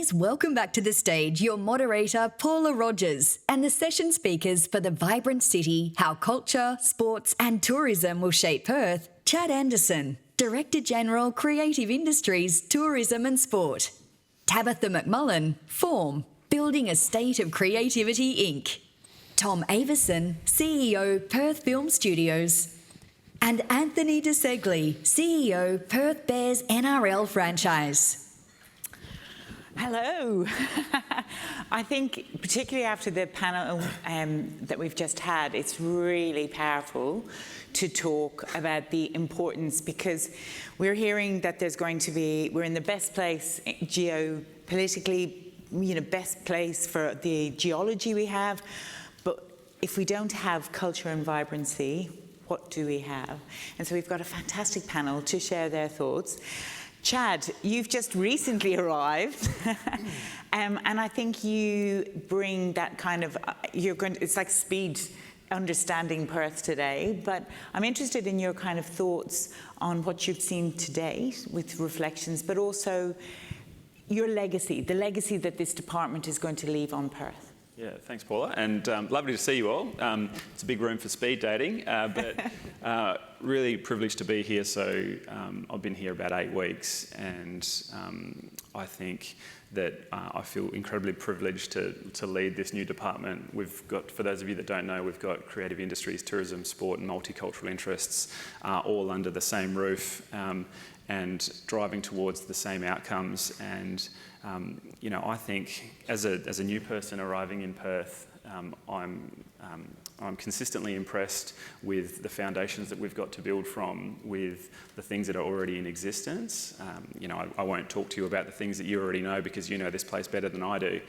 Please welcome back to the stage your moderator, Paula Rogers, and the session speakers for the Vibrant City, How Culture, Sports and Tourism Will Shape Perth, Chad Anderson, Director General, Creative Industries, Tourism and Sport. Tabitha McMullen, Form, Building a State of Creativity Inc. Tom Avison, CEO, Perth Film Studios. And Anthony DeSegli, CEO, Perth Bears NRL franchise. Hello. I think particularly after the panel that we've just had, it's really powerful to talk about the importance, because we're hearing that we're in the best place geopolitically, best place for the geology we have, but if we don't have culture and vibrancy, what do we have? And so we've got a fantastic panel to share their thoughts. Chad, you've just recently arrived, and I think you bring that kind of, it's like speed understanding Perth today, but I'm interested in your kind of thoughts on what you've seen today with reflections, but also your legacy, the legacy that this department is going to leave on Perth. Yeah, thanks, Paula, and lovely to see you all. It's a big room for speed dating, but really privileged to be here. So I've been here about 8 weeks, and I think that I feel incredibly privileged to lead this new department. We've got, for those of you that don't know, we've got creative industries, tourism, sport and multicultural interests all under the same roof and driving towards the same outcomes. And I think as a new person arriving in Perth, I'm consistently impressed with the foundations that we've got to build from, with the things that are already in existence. I won't talk to you about the things that you already know, because you know this place better than I do.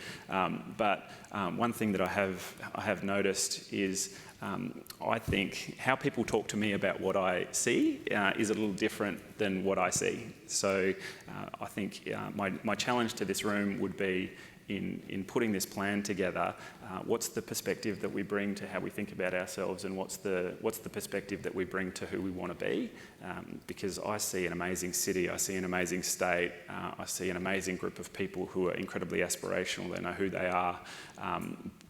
But one thing that I have noticed is I think how people talk to me about what I see is a little different than what I see. So I think my challenge to this room would be in putting this plan together, what's the perspective that we bring to how we think about ourselves, and what's the perspective that we bring to who we want to be? Because I see an amazing city, I see an amazing state, I see an amazing group of people who are incredibly aspirational, they know who they are,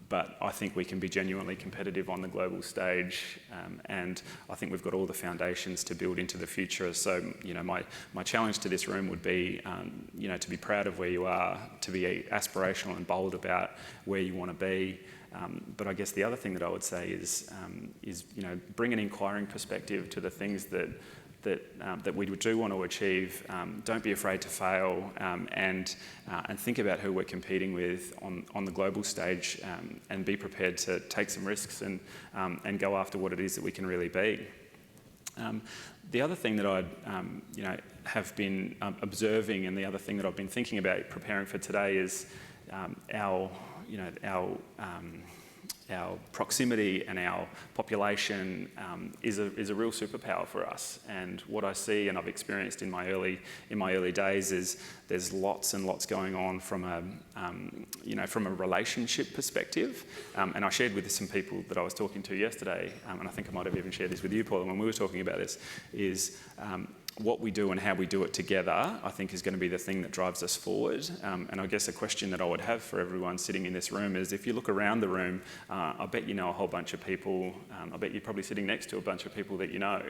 but I think we can be genuinely competitive on the global stage, and I think we've got all the foundations to build into the future. So, my challenge to this room would be, to be proud of where you are, to be aspirational and bold about where you want to be. But I guess the other thing that I would say is bring an inquiring perspective to the things that we do want to achieve. Don't be afraid to fail, and think about who we're competing with on the global stage, and be prepared to take some risks and go after what it is that we can really be. The other thing that I have been observing, and the other thing that I've been thinking about preparing for today is our proximity and our population is a real superpower for us. And what I see, and I've experienced in my early days, is there's lots and lots going on from a relationship perspective. And I shared with some people that I was talking to yesterday, and I think I might have even shared this with you, Paula, when we were talking about this, is what we do and how we do it together, I think, is going to be the thing that drives us forward. And I guess a question that I would have for everyone sitting in this room is, if you look around the room, I bet you know a whole bunch of people. I bet you're probably sitting next to a bunch of people that you know.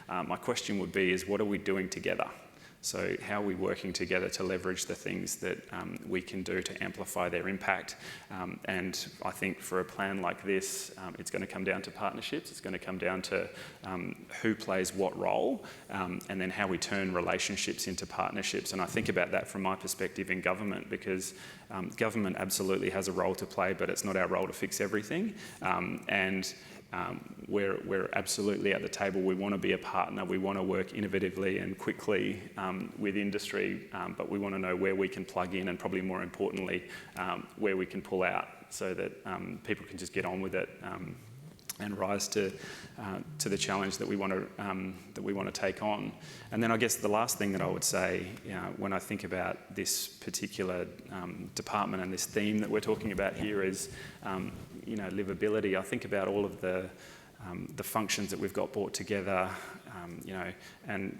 My question would be, what are we doing together? So how are we working together to leverage the things that we can do to amplify their impact? And I think for a plan like this, it's going to come down to partnerships. It's going to come down to who plays what role, and then how we turn relationships into partnerships. And I think about that from my perspective in government, because government absolutely has a role to play, but it's not our role to fix everything. We're absolutely at the table. We want to be a partner. We want to work innovatively and quickly with industry, but we want to know where we can plug in, and probably more importantly, where we can pull out, so that people can just get on with it and rise to the challenge that we want to take on. And then I guess the last thing that I would say, when I think about this particular department and this theme that we're talking about here is, livability. I think about all of the functions that we've got brought together, and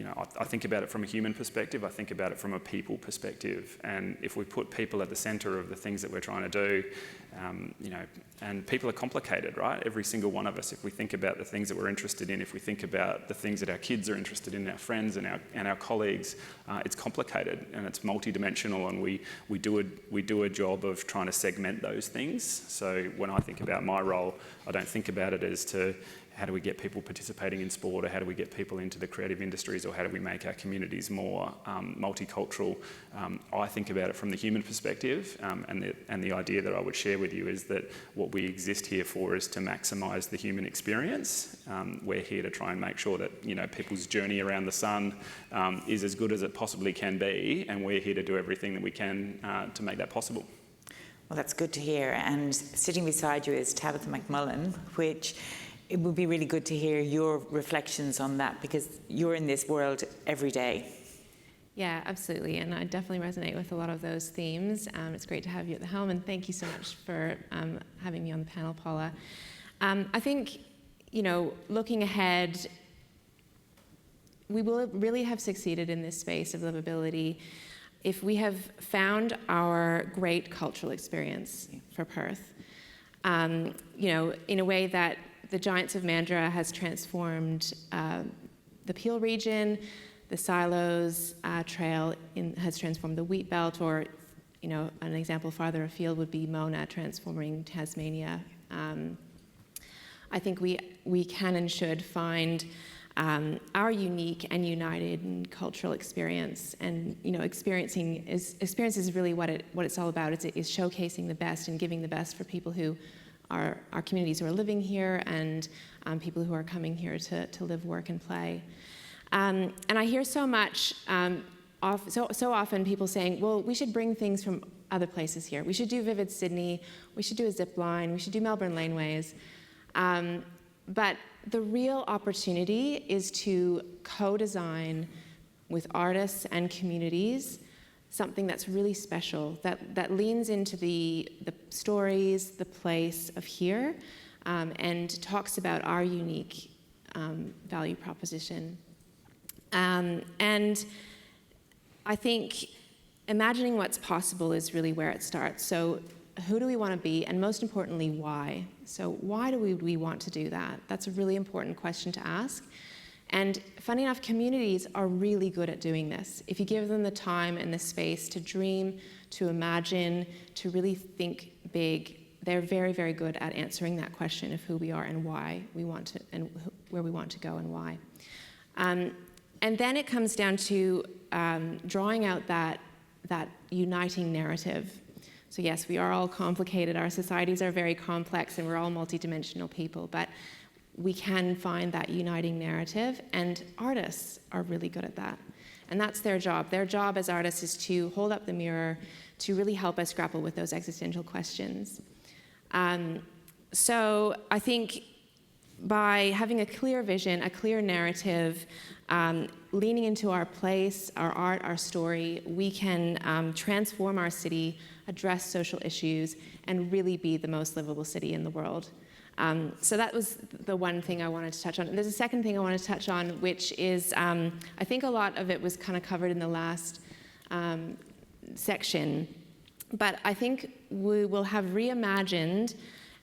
I think about it from a human perspective, I think about it from a people perspective. And if we put people at the centre of the things that we're trying to do, and people are complicated, right? Every single one of us, if we think about the things that we're interested in, if we think about the things that our kids are interested in, our friends and our colleagues, it's complicated and it's multidimensional, and we do a job of trying to segment those things. So when I think about my role, I don't think about it as to how do we get people participating in sport, or how do we get people into the creative industries, or how do we make our communities more multicultural. I think about it from the human perspective, and the idea that I would share with you is that what we exist here for is to maximise the human experience. We're here to try and make sure that people's journey around the sun is as good as it possibly can be, and we're here to do everything that we can to make that possible. Well, that's good to hear. And sitting beside you is Tabitha McMullen, which it would be really good to hear your reflections on that, because you're in this world every day. Yeah, absolutely. And I definitely resonate with a lot of those themes. It's great to have you at the helm, and thank you so much for having me on the panel, Paula. I think, looking ahead, we will really have succeeded in this space of livability if we have found our great cultural experience for Perth. In a way that the Giants of Mandurah has transformed the Peel region, the Silos Trail has transformed the Wheat Belt, or an example farther afield would be Mona transforming Tasmania. I think we can and should find our unique and united cultural experience, and experience is really what it's all about. It's showcasing the best and giving the best for people who are our communities who are living here, and people who are coming here to live, work, and play. And I hear so much, so often people saying, well, we should bring things from other places here. We should do Vivid Sydney, we should do a zip line, we should do Melbourne Laneways. But the real opportunity is to co-design with artists and communities something that's really special, that leans into the stories, the place of here, and talks about our unique value proposition. And I think imagining what's possible is really where it starts. So who do we want to be, and most importantly, why? So why do we want to do that? That's a really important question to ask. And funny enough, communities are really good at doing this. If you give them the time and the space to dream, to imagine, to really think big, they're very, very good at answering that question of who we are and why we want to, and where we want to go and why. And then it comes down to drawing out that uniting narrative. So yes, we are all complicated. Our societies are very complex, and we're all multidimensional people, but we can find that uniting narrative, and artists are really good at that. And that's their job. Their job as artists is to hold up the mirror, to really help us grapple with those existential questions. So I think by having a clear vision, a clear narrative, leaning into our place, our art, our story, we can transform our city, address social issues, and really be the most livable city in the world. So that was the one thing I wanted to touch on. And there's a second thing I wanted to touch on, which is, I think a lot of it was kind of covered in the last section, but I think we will have reimagined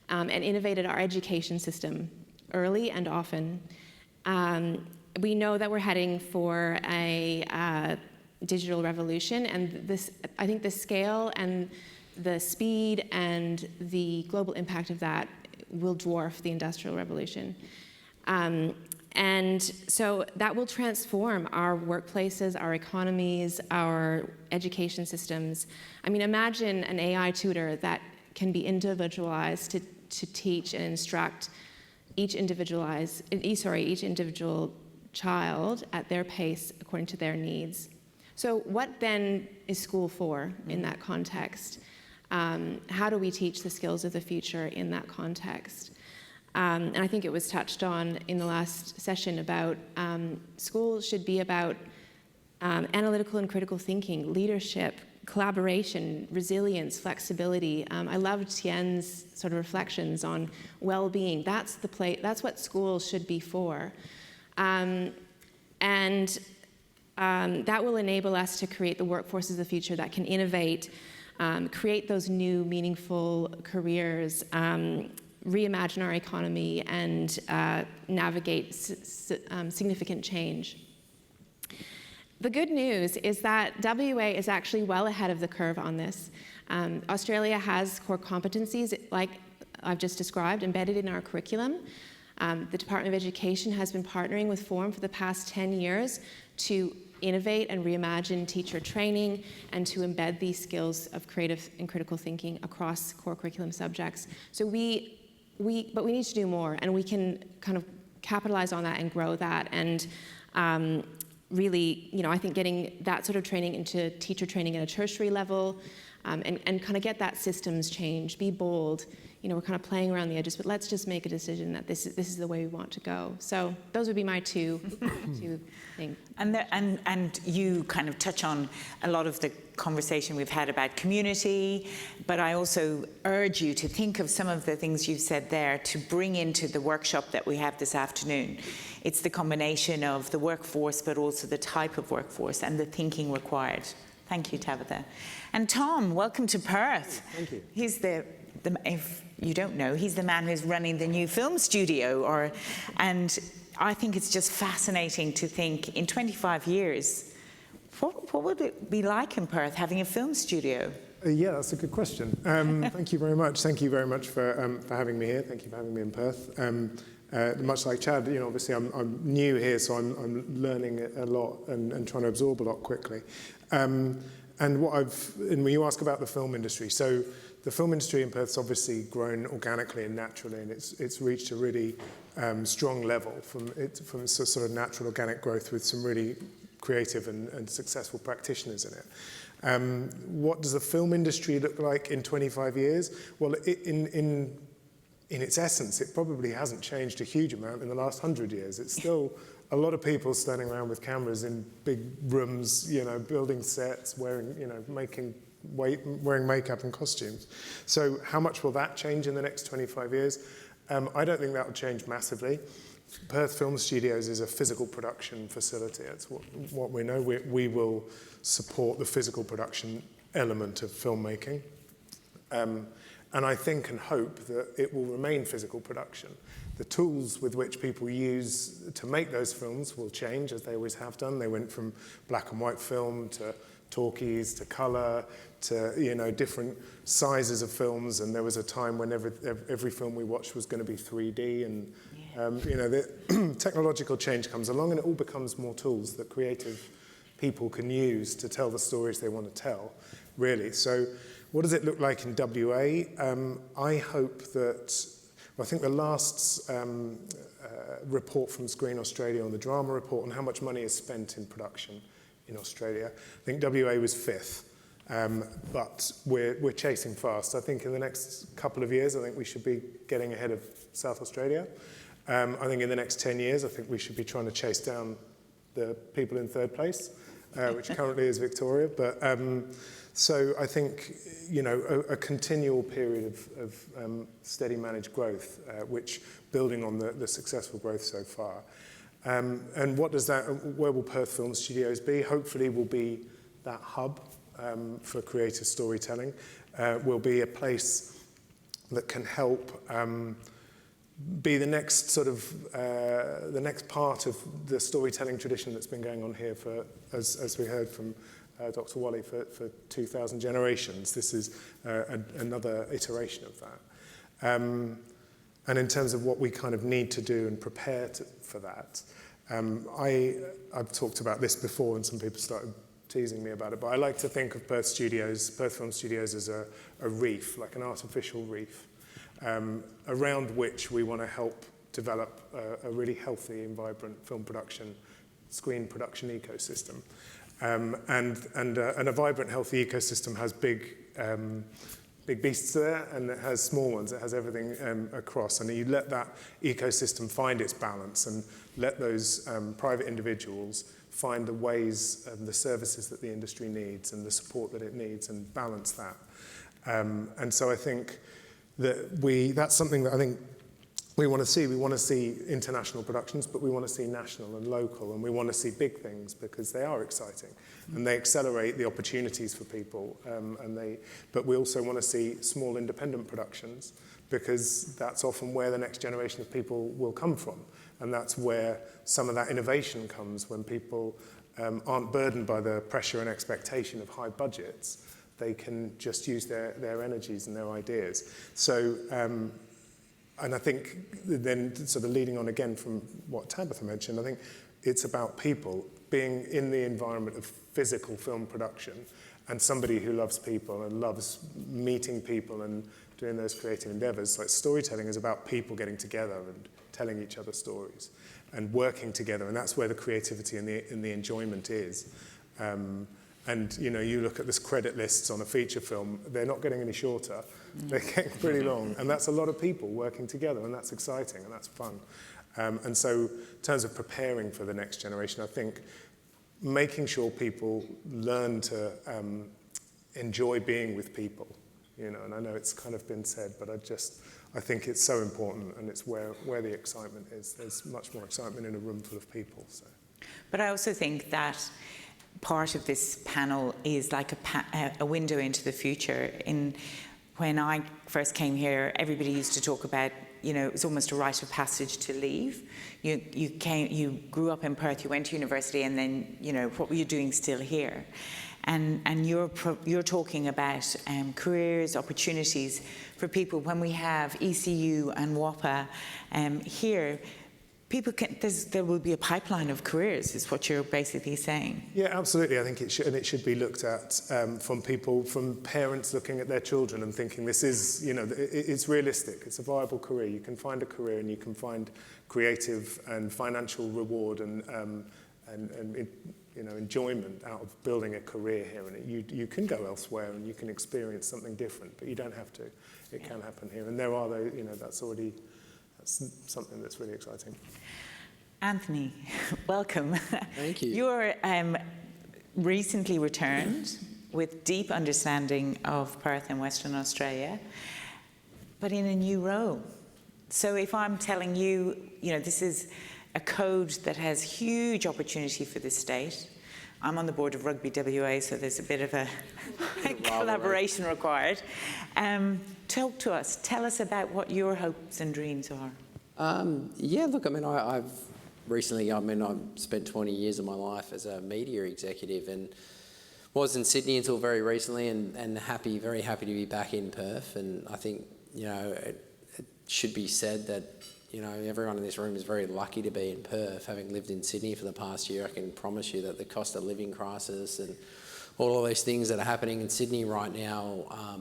and innovated our education system early and often. We know that we're heading for a digital revolution, and this, I think the scale and the speed and the global impact of that will dwarf the Industrial Revolution. And so that will transform our workplaces, our economies, our education systems. I mean, imagine an AI tutor that can be individualized to teach and instruct each individual child at their pace according to their needs. So what then is school for in that context? How do we teach the skills of the future in that context? And I think it was touched on in the last session about school should be about analytical and critical thinking, leadership, collaboration, resilience, flexibility. I loved Tien's sort of reflections on well-being. That's what school should be for. And that will enable us to create the workforces of the future that can innovate, create those new meaningful careers, reimagine our economy, and navigate significant change. The good news is that WA is actually well ahead of the curve on this. Australia has core competencies, like I've just described, embedded in our curriculum. The Department of Education has been partnering with Forum for the past 10 years to innovate and reimagine teacher training and to embed these skills of creative and critical thinking across core curriculum subjects. So but we need to do more, and we can kind of capitalize on that and grow that. And really, I think getting that sort of training into teacher training at a tertiary level, and kind of get that systems change, be bold. We're kind of playing around the edges, but let's just make a decision that this is the way we want to go. So those would be my two things. And you kind of touch on a lot of the conversation we've had about community, but I also urge you to think of some of the things you've said there to bring into the workshop that we have this afternoon. It's the combination of the workforce, but also the type of workforce and the thinking required. Thank you, Tabitha. And Tom, welcome to Perth. Thank you. He's if you don't know, he's the man who's running the new film studio. And I think it's just fascinating to think, in 25 years, what would it be like in Perth having a film studio? Yeah, that's a good question. Thank you very much. Thank you very much for having me here. Thank you for having me in Perth. Much like Chad, obviously I'm new here, so I'm learning a lot and trying to absorb a lot quickly. And when you ask about the film industry, so the film industry in Perth's obviously grown organically and naturally, and it's reached a really strong level from sort of natural organic growth with some really creative and successful practitioners in it. What does the film industry look like in 25 years? Well, in its essence, it probably hasn't changed a huge amount in the last 100 years. It's still a lot of people standing around with cameras in big rooms, building sets, wearing makeup and costumes. So how much will that change in the next 25 years? I don't think that will change massively. Perth Film Studios is a physical production facility. That's what we know. We will support the physical production element of filmmaking. And I think and hope that it will remain physical production. The tools with which people use to make those films will change, as they always have done. They went from black and white film to talkies to colour to different sizes of films, and there was a time when every film we watched was going to be 3D, and the technological change comes along, and it all becomes more tools that creative people can use to tell the stories they want to tell, really. So what does it look like in WA? I hope that, I think the last report from Screen Australia on the drama report on how much money is spent in production in Australia, I think WA was 5th, but we're chasing fast. I think in the next couple of years, I think we should be getting ahead of South Australia. I think in the next 10 years, I think we should be trying to chase down the people in 3rd place, which currently is Victoria. But so I think, a continual period of steady managed growth, which building on the successful growth so far. And where will Perth Film Studios be? Hopefully we'll be that hub for creative storytelling. We'll be a place that can help be the next sort of, the next part of the storytelling tradition that's been going on here for, as we heard from Dr. Wally, for 2,000 generations. This is another iteration of that. And in terms of what we kind of need to do and prepare for that, I've talked about this before and some people started teasing me about it, but I like to think of Perth Film Studios as a reef, like an artificial reef, around which we want to help develop a really healthy and vibrant film production, screen production ecosystem. And a vibrant, healthy ecosystem has big beasts there, and it has small ones. It has everything across, and you let that ecosystem find its balance, and let those private individuals find the ways and the services that the industry needs and the support that it needs, and balance that. And so I think that that's something that I think we want to see international productions, but we want to see national and local, and we want to see big things because they are exciting and they accelerate the opportunities for people. But we also want to see small independent productions because that's often where the next generation of people will come from, and that's where some of that innovation comes when people aren't burdened by the pressure and expectation of high budgets. They can just use their energies and their ideas. So. And I think then sort of leading on again from what Tabitha mentioned, I think it's about people being in the environment of physical film production and somebody who loves people and loves meeting people and doing those creative endeavors. Like storytelling is about people getting together and telling each other stories and working together, and that's where the creativity and the enjoyment is. And you know, you look at this credit lists on a feature film, they're not getting any shorter, they're getting pretty long, and that's a lot of people working together, and that's exciting and that's fun. And so in terms of preparing for the next generation, I think making sure people learn to enjoy being with people, you know, and I know it's kind of been said, but I think it's so important, and it's where the excitement is. There's much more excitement in a room full of people. So. But I also think that part of this panel is like a window into the future. When I first came here, everybody used to talk about, you know, it was almost a rite of passage to leave. You grew up in Perth, you went to university, and then, you know, what were you doing still here? And you're talking about careers, opportunities for people. When we have ECU and WAPA here, there will be a pipeline of careers, is what you're basically saying. Yeah, absolutely. I think it should be looked at from parents looking at their children and thinking this is, you know, it's realistic. It's a viable career. You can find a career and you can find creative and financial reward and you know, enjoyment out of building a career here. And you can go elsewhere and you can experience something different, but you don't have to. It can happen here, and there are those, you know, that's something that's really exciting. Anthony, welcome. Thank you. You're recently returned with deep understanding of Perth and Western Australia, but in a new role. So if I'm telling you, you know, this is a code that has huge opportunity for the state. I'm on the board of Rugby WA, so there's a bit of a collaboration required. Talk to us. Tell us about what your hopes and dreams are. Yeah, look, I mean, I've recently, I've spent 20 years of my life as a media executive and was in Sydney until very recently, and very happy to be back in Perth. And I think, you know, it should be said that, you know, everyone in this room is very lucky to be in Perth. Having lived in Sydney for the past year, I can promise you that the cost of living crisis and all of those things that are happening in Sydney right now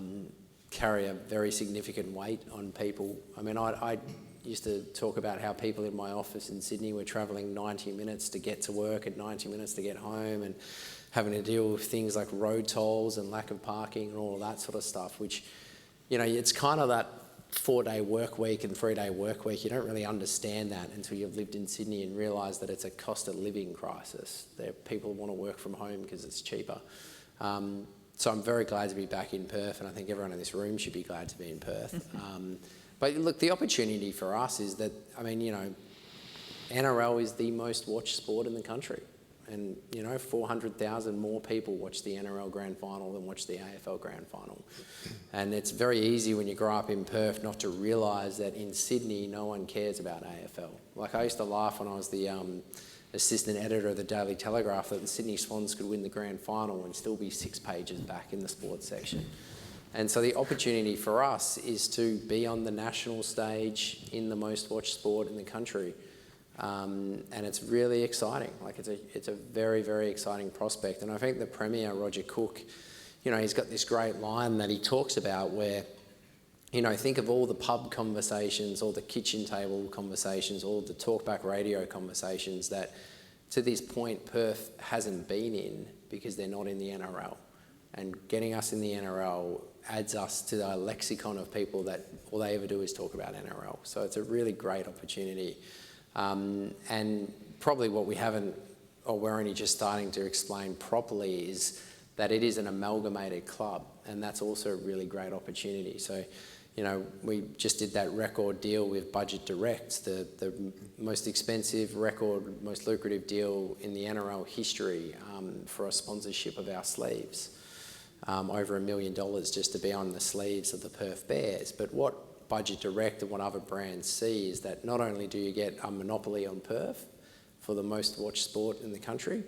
carry a very significant weight on people. I mean, I used to talk about how people in my office in Sydney were travelling 90 minutes to get to work and 90 minutes to get home, and having to deal with things like road tolls and lack of parking and all of that sort of stuff, which, you know, it's kind of that 4-day work week and 3-day work week. You don't really understand that until you've lived in Sydney and realise that it's a cost of living crisis. People want to work from home because it's cheaper. So I'm very glad to be back in Perth, and I think everyone in this room should be glad to be in Perth. But look, the opportunity for us is that, I mean, you know, NRL is the most watched sport in the country. And, you know, 400,000 more people watch the NRL Grand Final than watch the AFL Grand Final. And it's very easy when you grow up in Perth not to realise that in Sydney no one cares about AFL. Like, I used to laugh when I was the assistant editor of the Daily Telegraph that the Sydney Swans could win the Grand Final and still be 6 pages back in the sports section. And so the opportunity for us is to be on the national stage in the most watched sport in the country. And it's really exciting. Like, it's a very, very exciting prospect. And I think the Premier, Roger Cook, you know, he's got this great line that he talks about where, you know, think of all the pub conversations, all the kitchen table conversations, all the talkback radio conversations that to this point Perth hasn't been in because they're not in the NRL. And getting us in the NRL adds us to the lexicon of people that all they ever do is talk about NRL. So it's a really great opportunity. And probably what we haven't, or we're only just starting to explain properly, is that it is an amalgamated club, and that's also a really great opportunity. So, You know, we just did that record deal with Budget Direct, the most expensive record, most lucrative deal in the NRL history for a sponsorship of our sleeves. Over $1 million just to be on the sleeves of the Perth Bears. But what Budget Direct and what other brands see is that not only do you get a monopoly on Perth for the most watched sport in the country,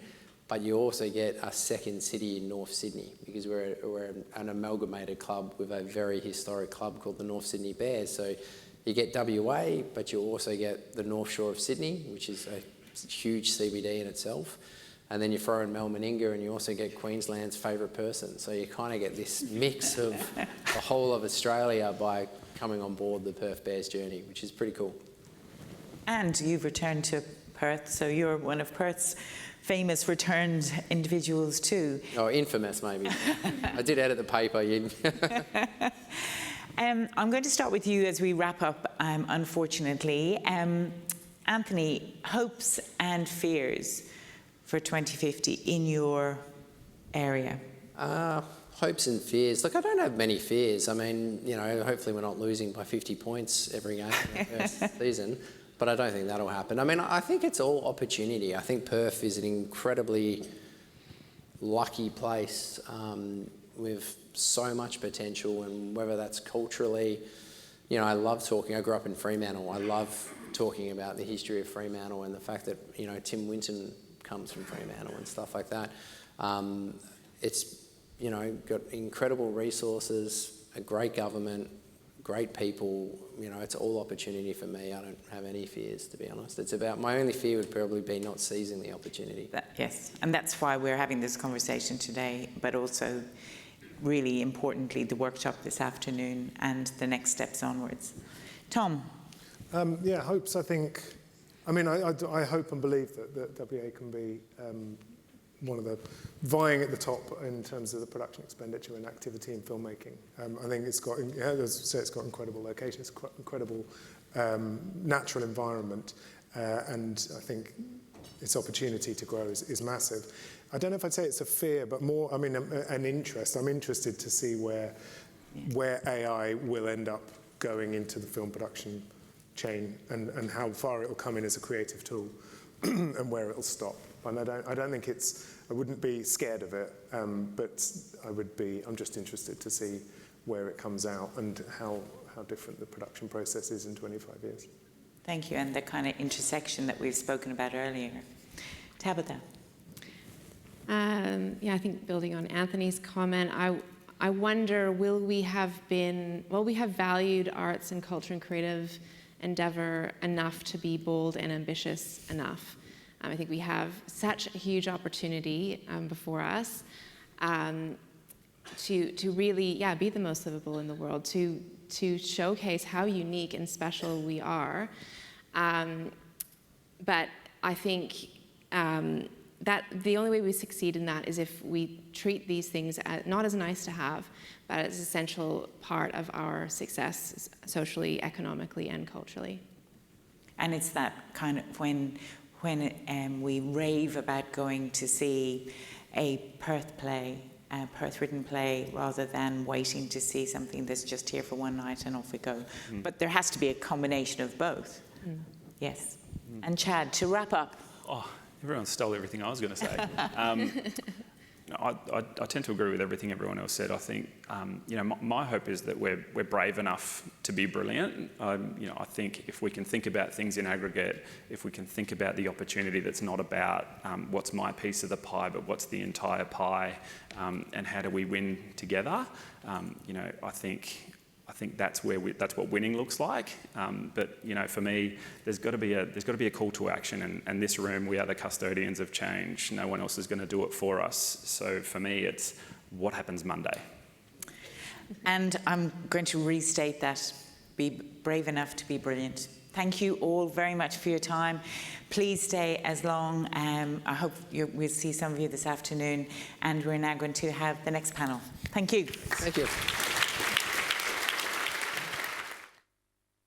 but you also get a second city in North Sydney, because we're an amalgamated club with a very historic club called the North Sydney Bears. So you get WA, but you also get the North Shore of Sydney, which is a huge CBD in itself. And then you throw in Mel Meninga, and you also get Queensland's favourite person. So you kind of get this mix of the whole of Australia by coming on board the Perth Bears journey, which is pretty cool. And you've returned to Perth, so you're one of Perth's famous returned individuals too. Oh, infamous maybe. I did edit the paper. I'm going to start with you as we wrap up, unfortunately. Anthony, hopes and fears for 2050 in your area? Hopes and fears. Look, I don't have many fears. I mean, you know, hopefully we're not losing by 50 points every game in the first season. But I don't think that'll happen. I mean, I think it's all opportunity. I think Perth is an incredibly lucky place with so much potential, and whether that's culturally, you know, I grew up in Fremantle. I love talking about the history of Fremantle and the fact that, you know, Tim Winton comes from Fremantle and stuff like that. It's, you know, got incredible resources, a great government, great people. You know, it's all opportunity for me. I don't have any fears, to be honest. It's about, my only fear would probably be not seizing the opportunity. Yes, and that's why we're having this conversation today, but also really importantly the workshop this afternoon and the next steps onwards. Tom? Yeah, hopes, I think, I mean, I hope and believe that WA can be one of the vying at the top in terms of the production expenditure and activity in filmmaking. I think it's got, as I say, it's got incredible locations, incredible natural environment, and I think its opportunity to grow is massive. I don't know if I'd say it's a fear, but more, I mean, an interest. I'm interested to see where AI will end up going into the film production chain, and how far it will come in as a creative tool and where it will stop. And I don't think I wouldn't be scared of it, but I'm just interested to see where it comes out and how different the production process is in 25 years. Thank you, and the kind of intersection that we've spoken about earlier. Tabitha? Yeah, I think building on Anthony's comment, I wonder, we have valued arts and culture and creative endeavour enough to be bold and ambitious enough. I think we have such a huge opportunity before us to really, be the most livable in the world, to showcase how unique and special we are. But I think that the only way we succeed in that is if we treat these things not as nice to have, but as an essential part of our success socially, economically, and culturally. And it's that kind of when we rave about going to see a Perth play, a Perth-written play, rather than waiting to see something that's just here for one night and off we go. But there has to be a combination of both. Yes. And Chad, to wrap up. Oh, everyone stole everything I was going to say. I tend to agree with everything everyone else said. I think, my hope is that we're brave enough to be brilliant. I think if we can think about things in aggregate, if we can think about the opportunity that's not about what's my piece of the pie, but what's the entire pie, and how do we win together, I think that's what winning looks like. But for me, there's got to be a call to action. And this room, we are the custodians of change. No one else is going to do it for us. So for me, it's what happens Monday. And I'm going to restate that: be brave enough to be brilliant. Thank you all very much for your time. Please stay as long. I hope we'll see some of you this afternoon. And we're now going to have the next panel. Thank you. Thank you.